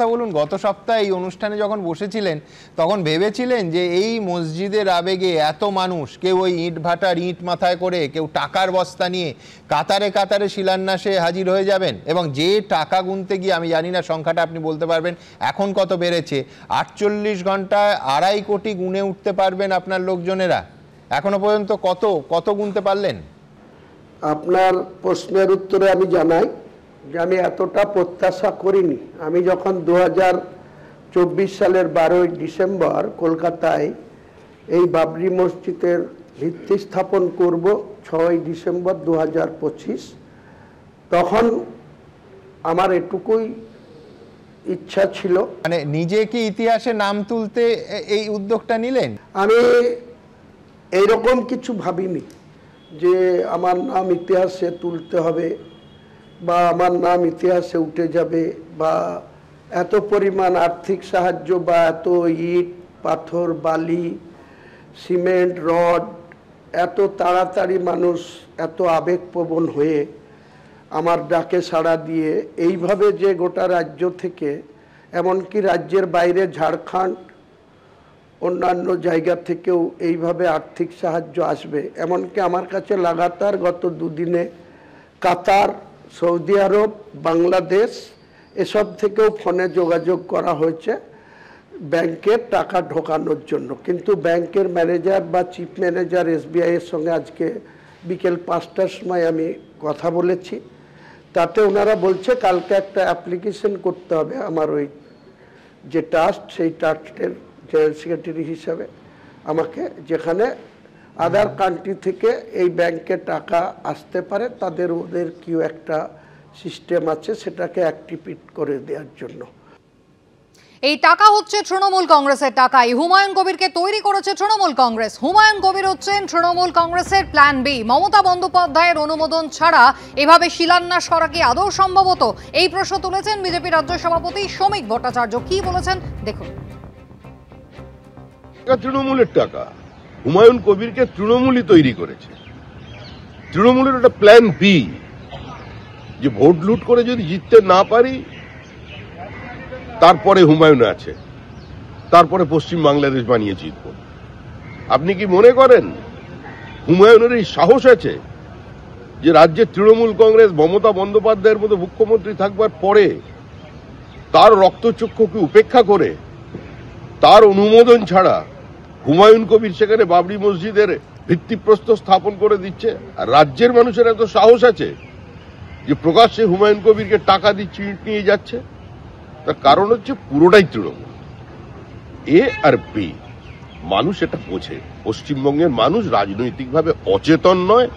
কথা বলুন, গত সপ্তাহে এই অনুষ্ঠানে যখন বসেছিলেন তখন ভেবেছিলেন যে এই মসজিদের আবেগে এত মানুষ, কেউ ওই ইট ভাটার ইট মাথায় করে, কেউ টাকার বস্তা নিয়ে কাতারে কাতারে শিলান্যাসে হাজির হয়ে যাবেন? এবং যে টাকা গুনতে গিয়ে, আমি জানি না সংখ্যাটা আপনি বলতে পারবেন এখন কত বেড়েছে, 48 ঘন্টায় 2.5 কোটি গুনে উঠতে পারবেন আপনার লোকজনেরা? এখনো পর্যন্ত কত গুনতে পারলেন? আপনার প্রশ্নের উত্তরে আমি জানাই যে আমি এতটা প্রত্যাশা করিনি। আমি যখন 2024 সালের 12ই ডিসেম্বর কলকাতায় এই বাবরি মসজিদের ভিত্তি স্থাপন করব, 6ই ডিসেম্বর 2025, তখন আমার এটুকুই ইচ্ছা ছিল। মানে নিজে কি ইতিহাসে নাম তুলতে এই উদ্যোগটা নিলেন? আমি এইরকম কিছু ভাবিনি যে আমার নাম ইতিহাসে তুলতে হবে বা আমার নাম ইতিহাসে উঠে যাবে, বা এত পরিমাণ আর্থিক সাহায্য বা এত ইট পাথর বালি সিমেন্ট রড, এত তাড়াতাড়ি মানুষ এত আবেগপ্রবণ হয়ে আমার ডাকে সাড়া দিয়ে এইভাবে যে গোটা রাজ্য থেকে, এমনকি রাজ্যের বাইরে ঝাড়খণ্ড অন্যান্য জায়গা থেকেও এইভাবে আর্থিক সাহায্য আসবে, এমনকি আমার কাছে লাগাতার গত দুদিনে কাতার, সৌদি আরব, বাংলাদেশ এসব থেকেও ফোনে যোগাযোগ করা হয়েছে ব্যাংকের টাকা ঢোকানোর জন্য। কিন্তু ব্যাংকের ম্যানেজার বা চিফ ম্যানেজার SBI এর সঙ্গে আজকে বিকেল 5টার সময় আমি কথা বলেছি, তাতে ওনারা বলছে কালকে একটা অ্যাপ্লিকেশন করতে হবে আমার ওই যে ট্রাস্ট, সেই ট্রাস্টের জেনারেল সেক্রেটারি হিসাবে আমাকে, যেখানে আদার কান্ট্রি থেকে এই ব্যাংকে টাকা আসতে পারে, ওদের কি একটা সিস্টেম আছে সেটাকে অ্যাক্টিভেট করে দেওয়ার জন্য। এই টাকা হচ্ছে তৃণমূল কংগ্রেসের টাকাই। হুমায়ুন কবিরকে তৈরি করেছে তৃণমূল কংগ্রেস। হুমায়ুন কবির হচ্ছেন তৃণমূল কংগ্রেসের প্ল্যান বি। মমতা বন্দ্যোপাধ্যায়ের অনুমোদন ছাড়া এভাবে শিলান্যাস করা কি আদৌ সম্ভবত? এই প্রশ্ন তুলেছেন বিজেপি রাজ্য সভাপতি শ্রমিক ভট্টাচার্য। কি বলেছেন দেখুন। তৃণমূলের টাকা, হুমায়ুন কবিরকে তৃণমূলই তৈরি করেছে। তৃণমূলের একটা প্ল্যান বি, যে ভোট লুট করে যদি জিততে না পারি তারপরে হুমায়ুন আছে, তারপরে পশ্চিম বাংলাদেশ বানিয়ে জিতব। আপনি কি মনে করেন হুমায়ুনের এই সাহস আছে যে রাজ্যের তৃণমূল কংগ্রেস মমতা বন্দ্যোপাধ্যায়ের মতো মুখ্যমন্ত্রী থাকবার পরে তার রক্তচক্ষুকে উপেক্ষা করে, তার অনুমোদন ছাড়া হুমায়ুন কবির সেখানে বাবরি মসজিদের ভিত্তিপ্রস্তর স্থাপন করে দিচ্ছে? আর রাজ্যের মানুষের এত সাহস আছে যে প্রকাশ্যে হুমায়ুন কবিরকে টাকা দিচ্ছে, ইট নিয়ে যাচ্ছে? তার কারণ হচ্ছে পুরোটাই তৃণমূল। এ আর বি, মানুষ এটা বোঝে। পশ্চিমবঙ্গের মানুষ রাজনৈতিকভাবে অচেতন নয়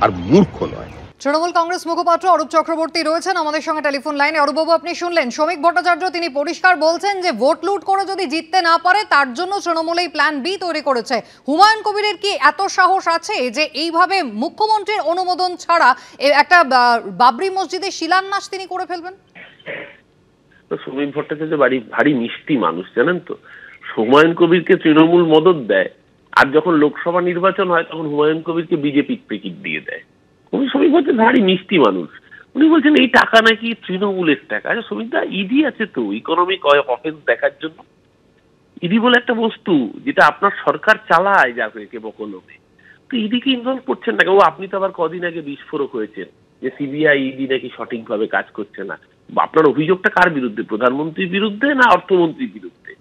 আর মূর্খ নয়। তৃণমূল কংগ্রেস মুখপাত্র অরূপ চক্রবর্তী রয়েছেন আমাদের সঙ্গে টেলিফোন লাইনে। অরূপবাবু, আপনি শুনলেন শ্রমিক ভট্টাচার্য, তিনি পরিষ্কার বলছেন যে ভোট লুট করে যদি জিততে না পারে তার জন্য তৃণমূল এই প্ল্যান বি তৈরি করেছে। হুমায়ুন কবিরের কি এত সাহস আছে যে এইভাবে মুখ্যমন্ত্রীর অনুমোদন ছাড়া একটা বাবরি মসজিদের শিলান্যাস তিনি করে ফেলবেন? শ্রমিক ভট্টাচার্য ভারী মিষ্টি মানুষ, জানেন তো। হুমায়ুন কবিরকে তৃণমূল মদত দেয়, আর যখন লোকসভা নির্বাচন হয় তখন হুমায়ুন কবিরকে বিজেপি টিকিট দিয়ে দেয়। শ্রমিক ভট্টাচার্য ভারী মিষ্টি মানুষ। উনি বলছেন এই টাকা নাকি তৃণমূলের টাকা। আচ্ছা শ্রমিকদা, ইডি আছে তো ইকোনমিক অফেন্স দেখার জন্য। ইডি বলে একটা বস্তু যেটা আপনার সরকার চালায় যাকে বকলমে, তো ইডিকে ইনভলভ করছেন না। ও আপনি তো আবার কদিন আগে বিস্ফোরক হয়েছেন যে সিবিআই ইডি নাকি সঠিকভাবে কাজ করছে না। আপনার অভিযোগটা কার বিরুদ্ধে? প্রধানমন্ত্রীর বিরুদ্ধে না অর্থমন্ত্রীর বিরুদ্ধে?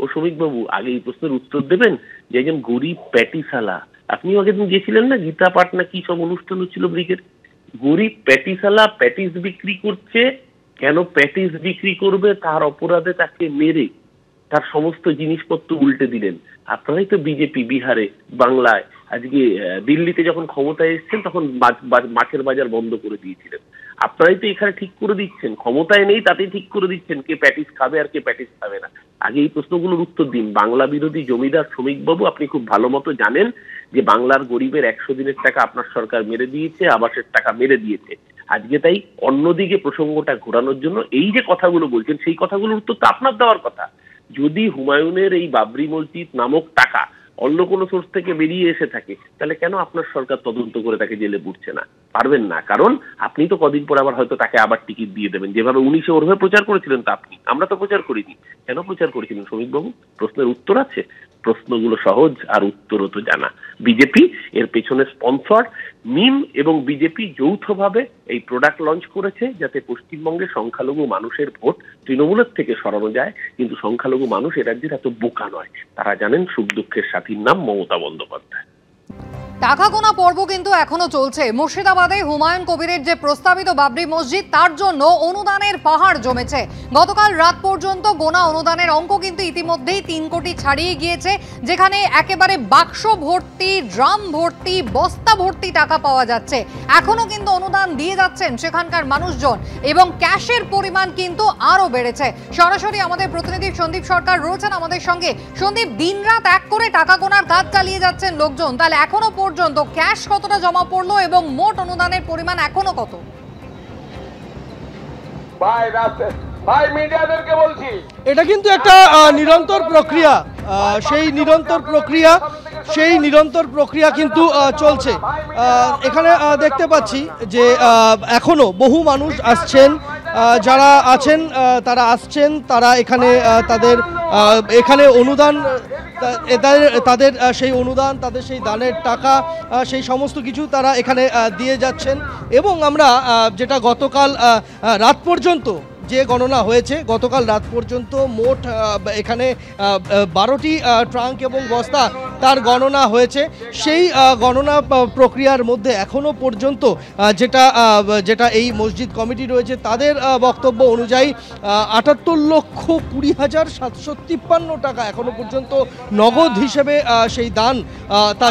ও শ্রমিক বাবু, আগে এই প্রশ্নের উত্তর দেবেন যে একজন গরিব প্যাটিসালা, আপনিও আগের দিন গেছিলেন না গীতা পাঠ না কি সব অনুষ্ঠান হচ্ছিল ব্রিগেড, গরিব প্যাটিসালা প্যাটিস বিক্রি করছে। কেন প্যাটিস বিক্রি করবে? তার অপরাধে তাকে মেরে তার সমস্ত জিনিসপত্র উল্টে দিলেন। আপনারাই তো বিজেপি বিহারে, বাংলায়, আজকে দিল্লিতে যখন ক্ষমতায় এসেছেন তখন মাছের বাজার বন্ধ করে দিয়েছিলেন। আপনারাই তো এখানে ঠিক করে দিচ্ছেন, ক্ষমতায় নেই তাতেই ঠিক করে দিচ্ছেন কে প্যাটিস খাবে আর কে প্যাটিস খাবে না। আগে এই প্রশ্নগুলোর উত্তর দিন। বাংলা বিরোধী জমিদার শ্রমিকবাবু, আপনি খুব ভালো মতো জানেন যে বাংলার গরিবের 100 দিনের টাকা আপনার সরকার মেরে দিয়েছে, আবাসের টাকা মেরে দিয়েছে। আজকে তাই অন্যদিকে প্রসঙ্গটা ঘোরানোর জন্য এই যে কথাগুলো বলছেন, সেই কথাগুলোর উত্তর তো আপনার দেওয়ার কথা। যদি হুমায়ুনের এই বাবরি মসজিদ নামক টাকা অন্য কোনো সোর্স থেকে বেরিয়ে এসে থাকে, তাহলে কেন আপনার সরকার তদন্ত করে তাকে জেলে পুরছে না? পারবেন না, কারণ আপনি তো কদিন পর আবার হয়তো তাকে আবার টিকিট দিয়ে দেবেন। যেভাবে 19-এ ওরভাবে প্রচার করেছিলেন তা আপনি, আমরা তো প্রচার করিনি। কেন প্রচার করেছিলেন শ্রমিকবাবু? প্রশ্নের উত্তর আছে, প্রশ্নগুলো সহজ আর উত্তরও তো জানা। বিজেপি এর পেছনে স্পন্সর, মিম এবং বিজেপি যৌথভাবে এই প্রোডাক্ট লঞ্চ করেছে যাতে পশ্চিমবঙ্গে সংখ্যালঘু মানুষের ভোট তৃণমূলের থেকে সরানো যায়। কিন্তু সংখ্যালঘু মানুষ এ রাজ্যের এত বোকা নয়, তারা জানেন সুখ দুঃখের সাথীর নাম মমতা বন্দ্যোপাধ্যায়। টাকা গোনা পর্ব কিন্তু এখনো চলছে। মুর্শিদাবাদে হুমায়ুন কবিরের যে প্রস্তাবিত বাবরি মসজিদ, তার জন্য অনুদানের পাহাড় জমেছে। গতকাল রাত পর্যন্ত গোনা অনুদানের অঙ্ক কিন্তু ইতিমধ্যেই 3 কোটি ছাড়িয়ে গিয়েছে, যেখানে একেবারে বাক্স ভর্তি, ড্রাম ভর্তি, বস্তা ভর্তি টাকা পাওয়া যাচ্ছে। এখনো কিন্তু অনুদান দিয়ে যাচ্ছেন সেখানকার মানুষজন এবং ক্যাশের পরিমাণ কিন্তু আরো বেড়েছে। সরাসরি আমাদের প্রতিনিধি সন্দীপ সরকার রয়েছেন আমাদের সঙ্গে। সন্দীপ, দিনরাত এক করে টাকা গোনার কাজ চালিয়ে যাচ্ছেন লোকজন, তাহলে এখনো পর্যন্ত ক্যাশ কতটা জমা পড়লো এবং মোট অনুদানের পরিমাণ এখনো কত? এটা কিন্তু একটা নিরন্তর প্রক্রিয়া, সেই নিরন্তর প্রক্রিয়া কিন্তু চলছে। এখানে দেখতে পাচ্ছি যে এখনো বহু মানুষ আসছেন, যারা আছেন তারা আসছেন, তারা এখানে তাদের এখানে অনুদান, তাদের সেই অনুদান, তাদের সেই দানের টাকা, সেই সমস্ত কিছু তারা এখানে দিয়ে যাচ্ছেন। এবং আমরা যেটা গতকাল রাত পর্যন্ত যে গণনা হয়েছে, গতকাল রাত পর্যন্ত মোট এখানে 12টি ট্রাঙ্ক এবং বস্তা তার গণনা হয়েছে। সেই গণনা প্রক্রিয়ার মধ্যে এখনও পর্যন্ত যেটা এই মসজিদ কমিটি রয়েছে তাদের বক্তব্য অনুযায়ী 78,20,753 টাকা এখনও পর্যন্ত নগদ হিসেবে সেই দান তা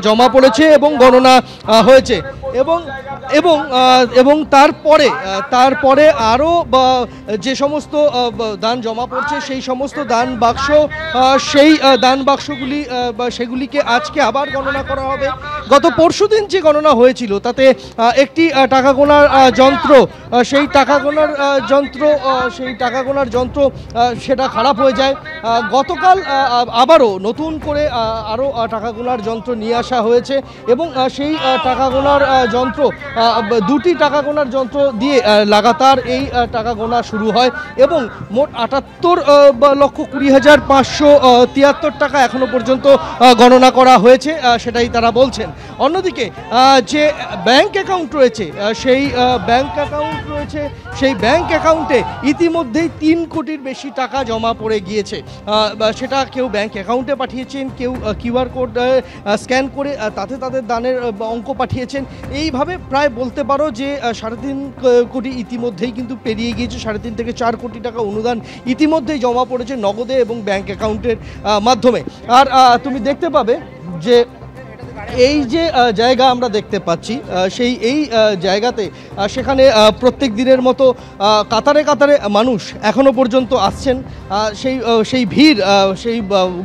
জমা পড়েছে এবং গণনা হয়েছে। এবং তারপরে আরও যে সমস্ত দান জমা পড়ছে সেই সমস্ত দান বাক্সগুলি সেগুলিকে আজকে আবার গণনা করা হবে। গত পরশুদিন যে গণনা হয়েছিল তাতে একটি টাকা গোনার যন্ত্র, সেই টাকা গোনার যন্ত্র সেটা খারাপ হয়ে যায়। গতকাল আবারও নতুন করে আরও টাকা গোনার যন্ত্র নিয়ে আসা হয়েছে এবং সেই টাকা গোনার যন্ত্র, 2টি টাকা গোনার যন্ত্র দিয়ে লাগাতার এই টাকা গোনা শুরু হয় এবং মোট 78,20,573 টাকা এখনো পর্যন্ত গণনা করা হয়েছে, সেটাই তারা বলছেন। অন্যদিকে যে ব্যাংক অ্যাকাউন্ট রয়েছে সেই ব্যাংক অ্যাকাউন্টে ইতিমধ্যেই 3 কোটির বেশি টাকা জমা পড়ে গিয়েছে। সেটা কেউ ব্যাংক অ্যাকাউন্টে পাঠিয়েছেন, কেউ QR কোড স্ক্যান করে তাতে তাদের দানের অঙ্ক পাঠিয়েছেন। এইভাবে প্রায় বলতে পারো যে 3.5 কোটি ইতিমধ্যেই কিন্তু পেরিয়ে গিয়েছে। 3.5 থেকে 4 কোটি টাকা অনুদান ইতিমধ্যেই জমা পড়েছে নগদে এবং ব্যাংক অ্যাকাউন্টের মাধ্যমে। আর তুমি দেখতে পাবে যে এই যে জায়গা আমরা দেখতে পাচ্ছি এই জায়গাতে সেখানে প্রত্যেক দিনের মতো কাতারে কাতারে মানুষ এখনো পর্যন্ত আসছেন। সেই ভিড়, সেই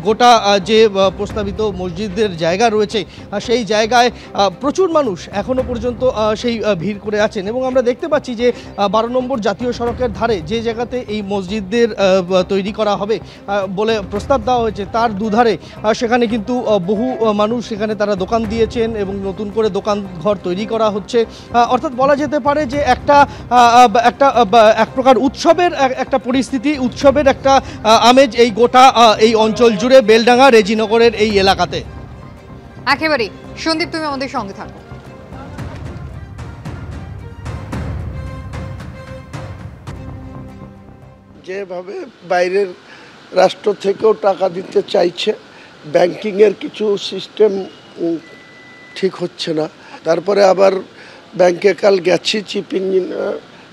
গোটা যে প্রস্তাবিত মসজিদের জায়গা রয়েছে সেই জায়গায় প্রচুর মানুষ এখনো পর্যন্ত সেই ভিড় করে আছেন। এবং আমরা দেখতে পাচ্ছি যে 12 নম্বর জাতীয় সড়কের ধারে যে জায়গাতে এই মসজিদের তৈরি করা হবে বলে প্রস্তাব দেওয়া হয়েছে, তার দুধারে সেখানে কিন্তু বহু মানুষ সেখানে তারা দোকান দিয়েছেন এবং নতুন করে দোকান ঘর তৈরি করা হচ্ছে। অর্থাৎ বলা যেতে পারে যে এক প্রকার উৎসবের একটা পরিস্থিতি, উৎসবের একটা আমেজ এই গোটা এই অঞ্চল জুড়ে, বেলডাঙ্গা, রেজিনগরের এই এলাকাতে। একেবারেই সন্দীপ, তুমি আমাদের সঙ্গে থাকো। যেভাবে বাইরের রাষ্ট্র থেকেও টাকা দিতে চাইছে, ব্যাংকিংয়ের কিছু সিস্টেম ঠিক হচ্ছে না। তারপরে আবার ব্যাংকে কাল গেছি,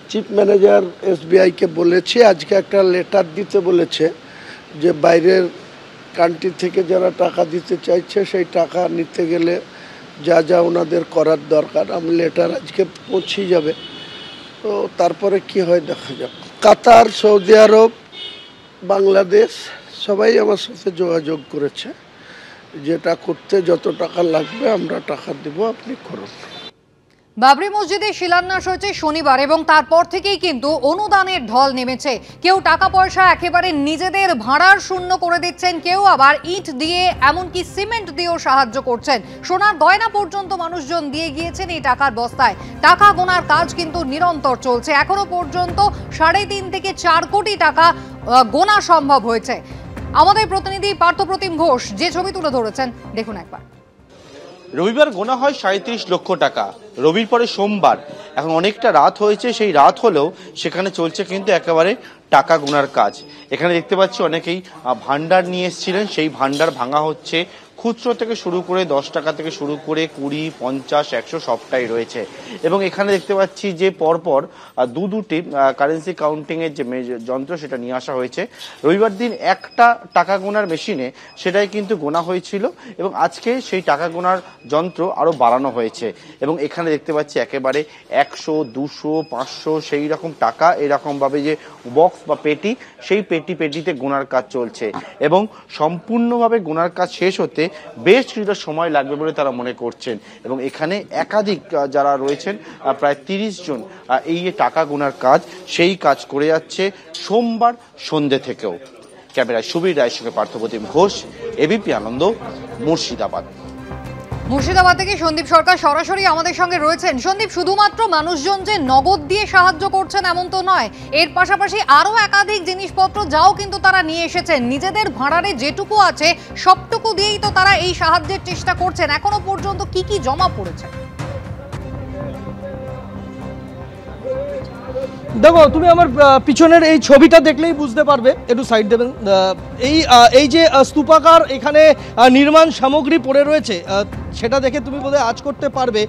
চিফ ম্যানেজার SBI-কে বলেছি, আজকে একটা লেটার দিতে বলেছে যে বাইরের কান্ট্রি থেকে যারা টাকা দিতে চাইছে সেই টাকা নিতে গেলে যা যা ওনাদের করার দরকার, আমি লেটার আজকে পৌঁছে যাবে। তো তারপরে কি হয় দেখা যাক। কাতার, সৌদি আরব, বাংলাদেশ সবাই আমার সাথে যোগাযোগ করেছে, যেটা করতে যত টাকা লাগবে আমরা টাকা দেব, আপনি করুন। বাবরি মসজিদে শিলান্যাস হয়েছে শনিবার এবং তারপর থেকেই কিন্তু অনুদানের ঢল নেমেছে। কেউ টাকা পয়সা একেবারে নিজেদের ভাড়ার শূন্য করে দিচ্ছেন, কেউ আবার ইট দিয়ে এমনকি সিমেন্ট দিয়েও সাহায্য করছেন। সোনার গয়না পর্যন্ত মানুষজন দিয়ে গিয়েছেন এই টাকার বস্তায়। টাকা গোনার কাজ কিন্তু নিরন্তর চলছে। এখনো পর্যন্ত 3.5 থেকে 4 কোটি টাকা গোনা সম্ভব হয়েছে। আমাদের প্রতিনিধি পার্থপ্রতিম ঘোষ যে ছবি তুলে ধরেছেন, দেখুন একবার। রবিবার গোনা হয় 37 লক্ষ টাকা। রবির পরে সোমবার, এখন অনেকটা রাত হয়েছে, সেই রাত হলেও সেখানে চলছে কিন্তু একেবারে টাকা গোনার কাজ। এখানে দেখতে পাচ্ছি অনেকেই ভান্ডার নিয়ে এসেছিলেন, সেই ভান্ডার ভাঙা হচ্ছে। খুচরো থেকে শুরু করে 10 টাকা থেকে শুরু করে 20, 50, 100 সবটাই রয়েছে। এবং এখানে দেখতে পাচ্ছি যে পরপর দুটি কারেন্সি কাউন্টিং এর যে যন্ত্র সেটা নিয়ে আসা হয়েছে। রবিবার দিন একটা টাকা গোনার মেশিনে সেটাই কিন্তু গোনা হয়েছিল এবং আজকে সেই টাকা গোনার যন্ত্র আরো বাড়ানো হয়েছে। এবং এখানে দেখতে পাচ্ছি একেবারে 100, 200, 500 সেই রকম টাকা এরকম ভাবে যে বক্স বা পেটি, সেই পেটিতে গোনার কাজ চলছে এবং সম্পূর্ণভাবে গোনার কাজ শেষ হতে বেশ কিছুটা সময় লাগবে বলে তারা মনে করছেন। এবং এখানে একাধিক যারা রয়েছেন, প্রায় 30 জন এই টাকা গোনার কাজ সেই কাজ করে যাচ্ছে সোমবার সন্ধ্যে থেকেও। ক্যামেরায় সুবীর রায়ের সঙ্গে পার্থপ্রতিম ঘোষ, এবিপি আনন্দ, মুর্শিদাবাদ। মুর্শিদাবাদ থেকে সন্দীপ সরকার সরাসরি আমাদের সঙ্গে রয়েছেন। সন্দীপ, শুধুমাত্র মানুষজন যে নগদ দিয়ে সাহায্য করছেন এমন তো নয়, এর পাশাপাশি আরো একাধিক জিনিসপত্র যাও কিন্তু তারা নিয়ে এসেছেন। নিজেদের ভাড়ারে যেটুকু আছে সবটুকু দিয়েই তো তারা এই সাহায্যের চেষ্টা করছেন। এখনো পর্যন্ত কি কি জমা পড়েছে? দেখো, তুমি আমার পিছনের এই ছবিটা দেখলেই বুঝতে পারবে, একটু সাইড দেবেন। এই যে স্তূপাকার এখানে নির্মাণ সামগ্রী পড়ে রয়েছে, সেটা দেখে তুমি বোধহয় আজ করতে পারবে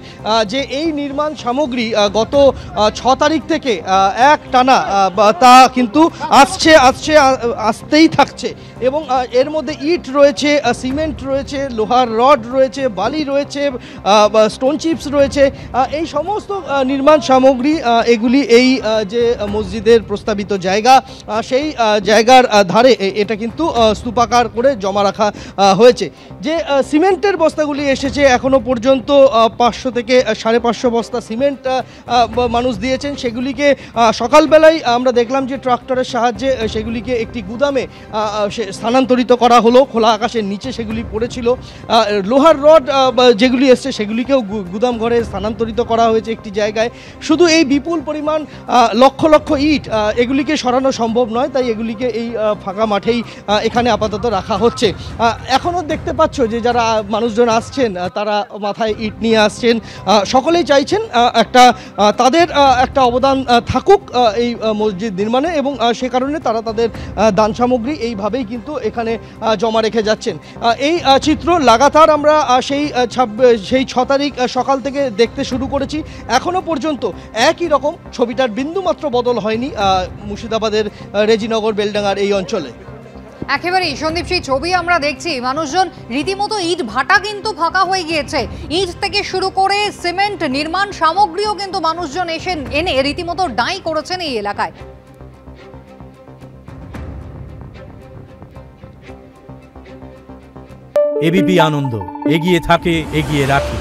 যে এই নির্মাণ সামগ্রী গত 6 তারিখ থেকে এক টানা তা কিন্তু আসতেই থাকছে। এবং এর মধ্যে ইট রয়েছে, সিমেন্ট রয়েছে, লোহার রড রয়েছে, বালি রয়েছে, স্টোন চিপস রয়েছে। এই সমস্ত নির্মাণ সামগ্রী এগুলি এই যে মসজিদের প্রস্তাবিত জায়গা, সেই জায়গার ধারে এটা কিন্তু স্তূপাকার করে জমা রাখা হয়েছে। যে সিমেন্টের বস্তাগুলি এসেছে, এখনো পর্যন্ত 500 থেকে 550 বস্তা সিমেন্ট মানুষ দিয়েছেন। সেগুলিকে সকালবেলায় আমরা দেখলাম যে ট্রাক্টরের সাহায্যে সেগুলিকে একটি গুদামে স্থানান্তরিত করা হলো। খোলা আকাশের নিচে সেগুলি পড়েছিল। লোহার রড যেগুলি এসছে সেগুলিকেও গুদাম ঘরে স্থানান্তরিত করা হয়েছে একটি জায়গায়। শুধু এই বিপুল পরিমাণ লক্ষ লক্ষ ইট এগুলিকে সরানো সম্ভব নয়, তাই এগুলিকে এই ফাঁকা মাঠেই এখানে আপাতত রাখা হচ্ছে। এখনও দেখতে পাচ্ছ যে যারা মানুষজন আসছেন তারা মাথায় ইট নিয়ে আসছেন। সকলেই চাইছেন তাদের একটা অবদান থাকুক এই মসজিদ নির্মাণে এবং সে কারণে তারা তাদের দান সামগ্রী এইভাবেই কিন্তু এখানে জমা রেখে যাচ্ছেন। এই চিত্র লাগাতার আমরা সেই 6 তারিখ সকাল থেকে দেখতে শুরু করেছি। এখনও পর্যন্ত একই রকম ছবিটার বিন্দুমাত্র বদল হয়নি মুর্শিদাবাদের রেজিনগর বেলডাঙ্গার এই অঞ্চলে। একেবারেই সন্দীপ, সেই ছবি আমরা দেখছি, মানুষজন রীতিমতো ইট ভাটা কিন্তু ফাঁকা হয়ে গিয়েছে। ইট থেকে শুরু করে সিমেন্ট, নির্মাণ সামগ্রীও কিন্তু মানুষজন এনে রীতিমতো ডাঁই করেছেন এই এলাকায়। এবিপি আনন্দ, এগিয়ে থাকে, এগিয়ে রাখে।